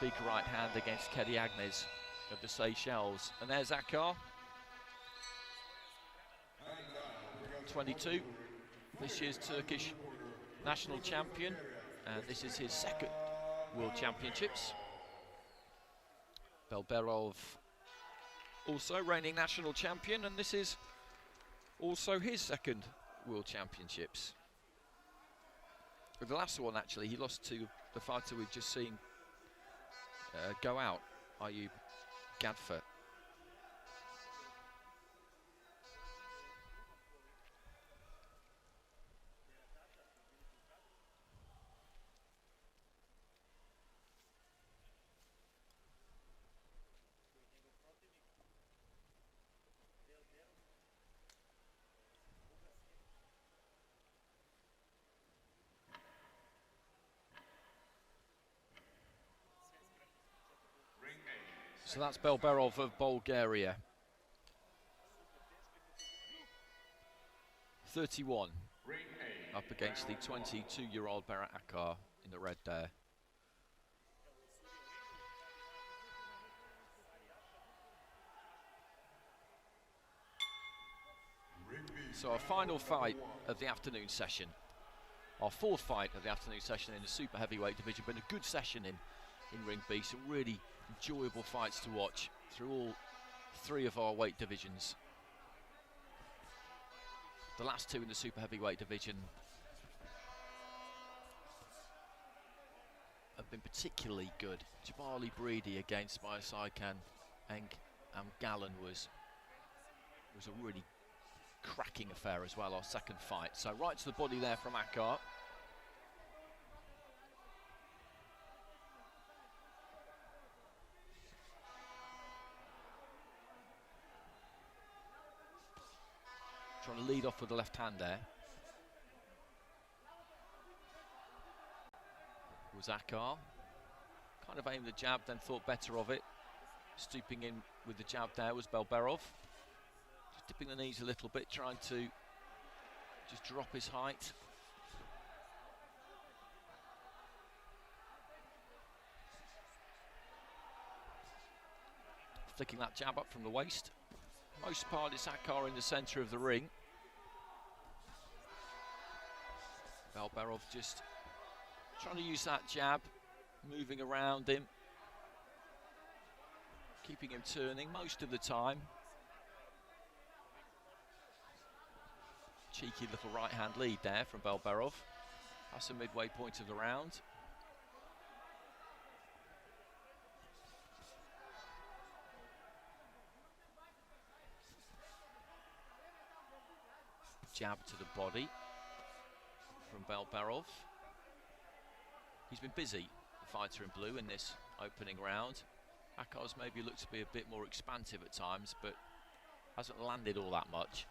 big right hand against Kediagnes of the Seychelles. And there's ACAR, 22, this year's Turkish national champion, and this is his second World Championships. BELBEROV, also reigning national champion, and this is also his second World Championships. With the last one, actually, he lost to the fighter we've just seen go out, AIBA Gadfer. So that's BELBEROV of Bulgaria. 31 up against the 22-year-old Berat ACAR in the red there. So our final fight of the afternoon session. Our fourth fight of the afternoon session in the super heavyweight division, but a good session in Ring B. Some really enjoyable fights to watch through all three of our weight divisions. The last two in the super heavyweight division have been particularly good. Jabali Breedy against Saikan Gallen was a really cracking affair as well, our second fight. So right to the body there from ACAR. Trying to lead off with the left hand there. It was ACAR. Kind of aimed the jab, then thought better of it. Stooping in with the jab there was BELBEROV. Just dipping the knees a little bit, trying to just drop his height. Flicking that jab up from the waist. Most part it's ACAR in the centre of the ring. BELBEROV just trying to use that jab, moving around him, keeping him turning most of the time. Cheeky little right hand lead there from BELBEROV. That's the midway point of the round. Jab to the body from BELBEROV. He's been busy, the fighter in blue, in this opening round. ACAR's maybe looked to be a bit more expansive at times, but hasn't landed all that much.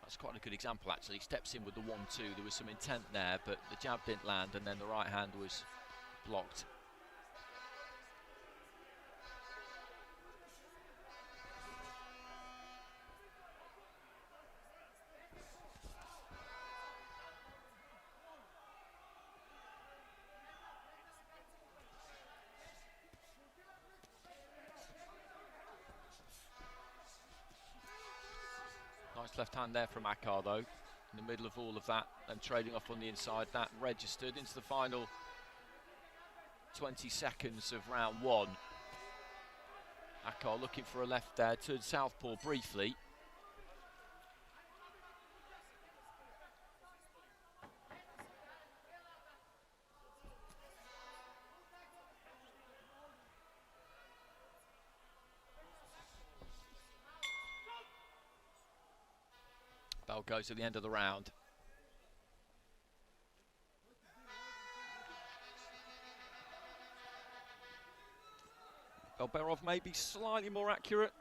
That's quite a good example, actually. He steps in with the 1-2. There was some intent there, but the jab didn't land, and then the right hand was blocked. Nice left hand there from ACAR though, in the middle of all of that, and trading off on the inside. That registered into the final 20 seconds of round one. ACAR looking for a left there, turned southpaw briefly. Bell goes to the end of the round. BELBEROV may be slightly more accurate,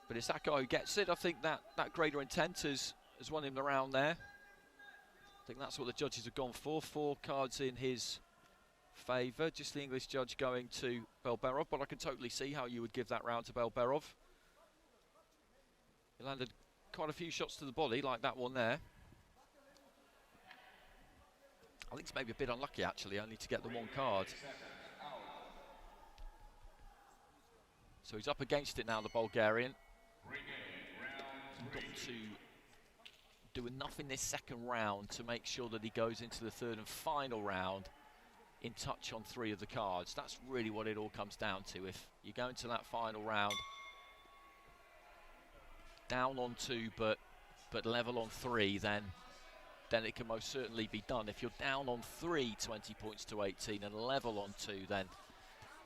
but it's ACAR who gets it. I think that greater intent has won him the round there. I think that's what the judges have gone for. 4 cards in his favour. Just the English judge going to BELBEROV, but I can totally see how you would give that round to BELBEROV. He landed quite a few shots to the body, like that one there. I think it's maybe a bit unlucky, actually, only to get the one card. So he's up against it now, the Bulgarian. He's got to do enough in this second round to make sure that he goes into the third and final round in touch on 3 of the cards. That's really what it all comes down to. If you go into that final round down on 2 but level on 3, then it can most certainly be done. If you're down on 3, 20 points to 18, and level on 2, then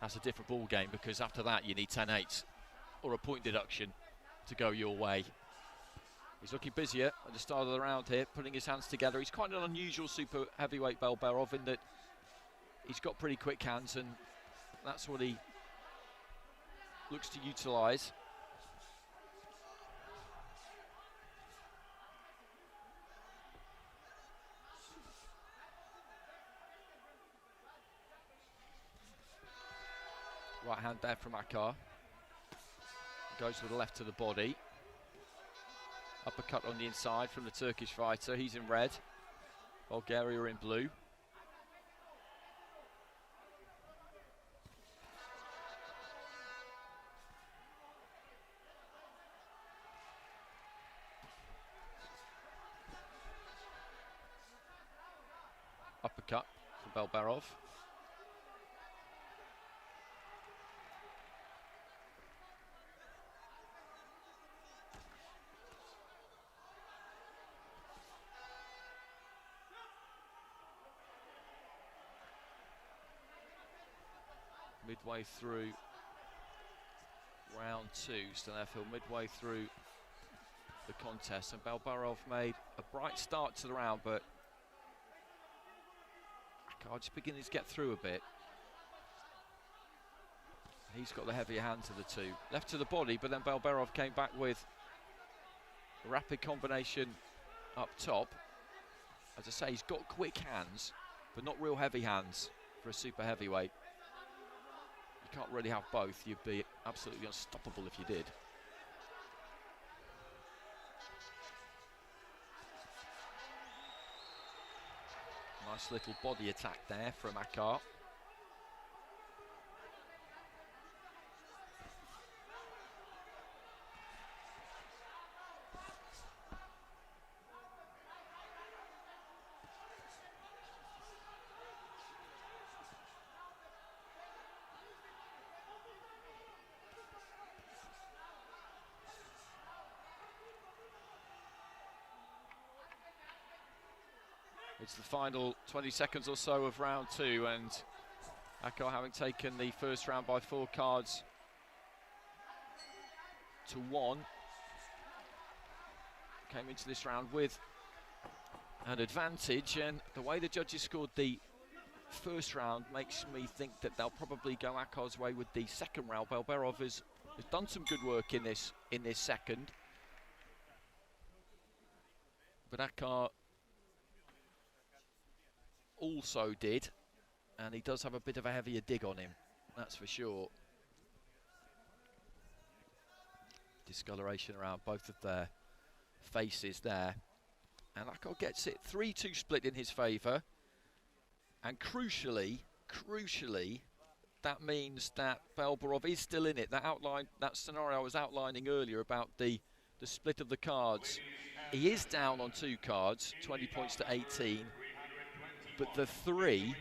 that's a different ball game, because after that you need 10-8 or a point deduction to go your way. He's looking busier at the start of the round here, putting his hands together. He's quite an unusual super heavyweight Belberov in that he's got pretty quick hands, and that's what he looks to utilise. Right hand there from ACAR. Goes with the left to the body. Uppercut on the inside from the Turkish fighter. He's in red. Bulgaria are in blue. Uppercut from Belberov. Midway through round 2, so therefore midway through the contest, and Belberov made a bright start to the round, but ACAR just beginning to get through a bit. He's got the heavier hands of the two. Left to the body, but then Belberov came back with a rapid combination up top. As I say, he's got quick hands, but not real heavy hands for a super heavyweight. You can't really have both. You'd be absolutely unstoppable if you did. Nice little body attack there from ACAR. It's the final 20 seconds or so of round 2, and ACAR, having taken the first round by 4 cards to 1, came into this round with an advantage, and the way the judges scored the first round makes me think that they'll probably go ACAR's way with the second round. Belberov has done some good work in this second, but ACAR also did, and he does have a bit of a heavier dig on him, that's for sure. Discoloration around both of their faces there, and ACAR gets it 3-2 split in his favour, and crucially that means that Belberov is still in it. That scenario I was outlining earlier about the split of the cards, he is down on 2 cards, 20 points to 18, but the 3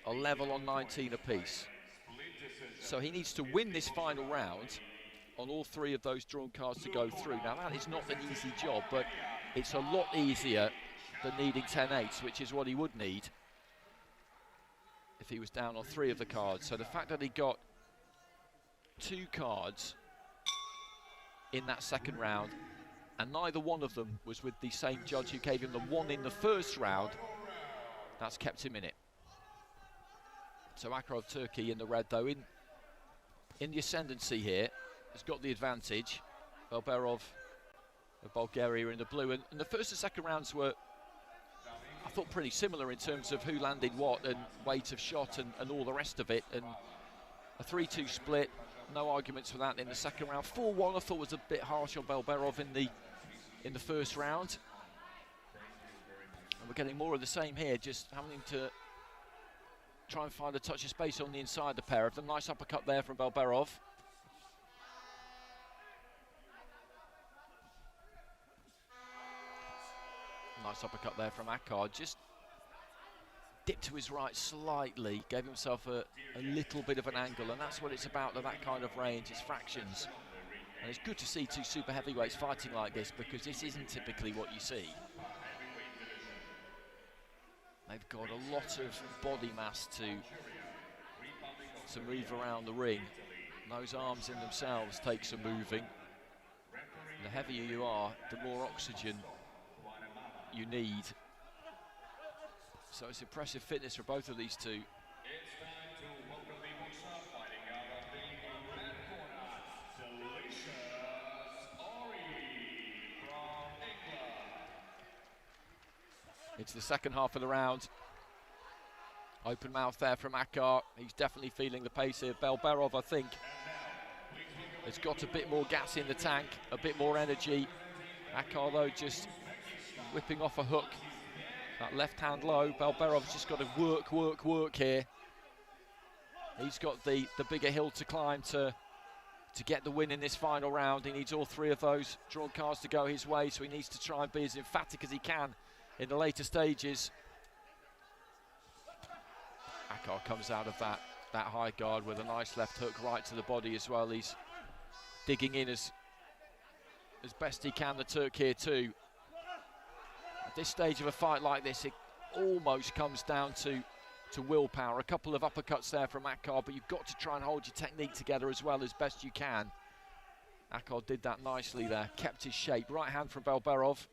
are level on 19 apiece. So he needs to win this final round on all 3 of those drawn cards to go through. Now that is not an easy job, but it's a lot easier than needing 10-8s, which is what he would need if he was down on 3 of the cards. So the fact that he got 2 cards in that second round, and neither one of them was with the same judge who gave him the 1 in the first round, that's kept him in it. So ACAR of Turkey in the red, though, in the ascendancy here, has got the advantage. Belberov of Bulgaria in the blue, and the first and second rounds were, I thought, pretty similar in terms of who landed what and weight of shot and all the rest of it, and a 3-2 split, no arguments for that in the second round. 4-1 I thought was a bit harsh on Belberov in the first round. And we're getting more of the same here, just having to try and find a touch of space on the inside, the pair of them. Nice uppercut there from BELBEROV. Nice uppercut there from ACAR. Just dipped to his right slightly, gave himself a little bit of an angle, and that's what it's about at that kind of range. It's fractions. And it's good to see two super heavyweights fighting like this, because this isn't typically what you see. They've got a lot of body mass to move around the ring. And those arms in themselves take some moving. And the heavier you are, the more oxygen you need. So it's impressive fitness for both of these two. It's the second half of the round. Open mouth there from ACAR. He's definitely feeling the pace here. BELBEROV, I think, has got a bit more gas in the tank, a bit more energy. ACAR, though, just whipping off a hook. That left hand low. BELBEROV's just got to work here. He's got the bigger hill to climb to get the win in this final round. He needs all three of those drawn cards to go his way, so he needs to try and be as emphatic as he can in the later stages. ACAR comes out of that high guard with a nice left hook right to the body as well. He's digging in as best he can, the Turk here too. At this stage of a fight like this, it almost comes down to willpower. A couple of uppercuts there from ACAR, but you've got to try and hold your technique together as well as best you can. ACAR did that nicely there, kept his shape. Right hand from BELBEROV.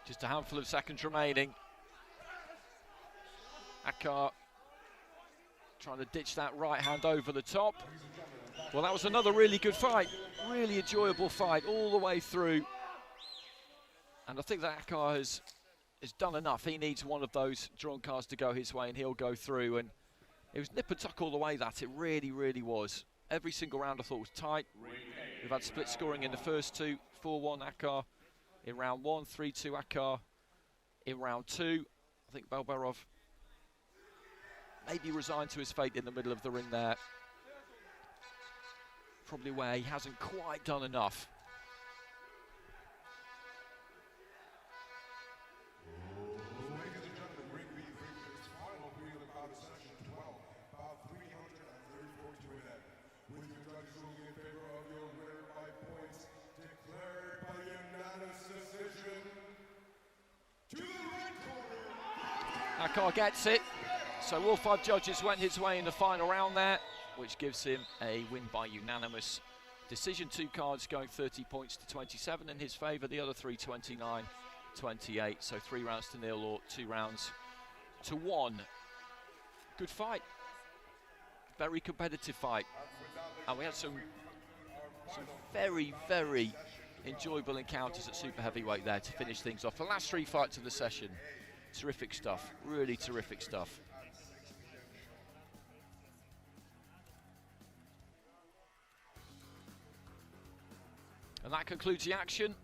Just a handful of seconds remaining. ACAR trying to ditch that right hand over the top. Well, that was another really good fight. Really enjoyable fight all the way through. And I think that ACAR has done enough. He needs one of those drawn cards to go his way and he'll go through. And it was nip and tuck all the way, that. It really, really was. Every single round I thought was tight. We've had split scoring in the first two. 4-1 ACAR in round one, 3-2 ACAR in round two. I think BELBEROV maybe resigned to his fate in the middle of the ring there. Probably where he hasn't quite done enough. Ladies and gentlemen, ring B victors, final period of out of session 12, about 334 to win. With your judges ruling in favor of your winner by points, declared by unanimous decision. To the right corner. ACAR gets it. So all 5 judges went his way in the final round there, which gives him a win by unanimous decision. 2 cards going 30 points to 27 in his favour, the other 3 29-28. So 3 rounds to 0 or 2 rounds to 1. Good fight. Very competitive fight. And we had some very, very enjoyable encounters at super heavyweight there to finish things off. The last 3 fights of the session, terrific stuff, really terrific stuff. And that concludes the action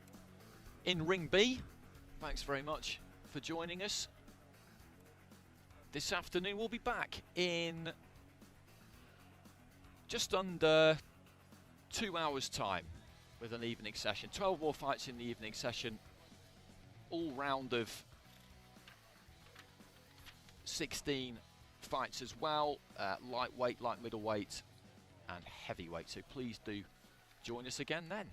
in Ring B. Thanks very much for joining us. This afternoon we'll be back in just under 2 hours' time with an evening session. 12 more fights in the evening session. All round of 16 fights as well. Lightweight, light middleweight and heavyweight. So please do join us again then.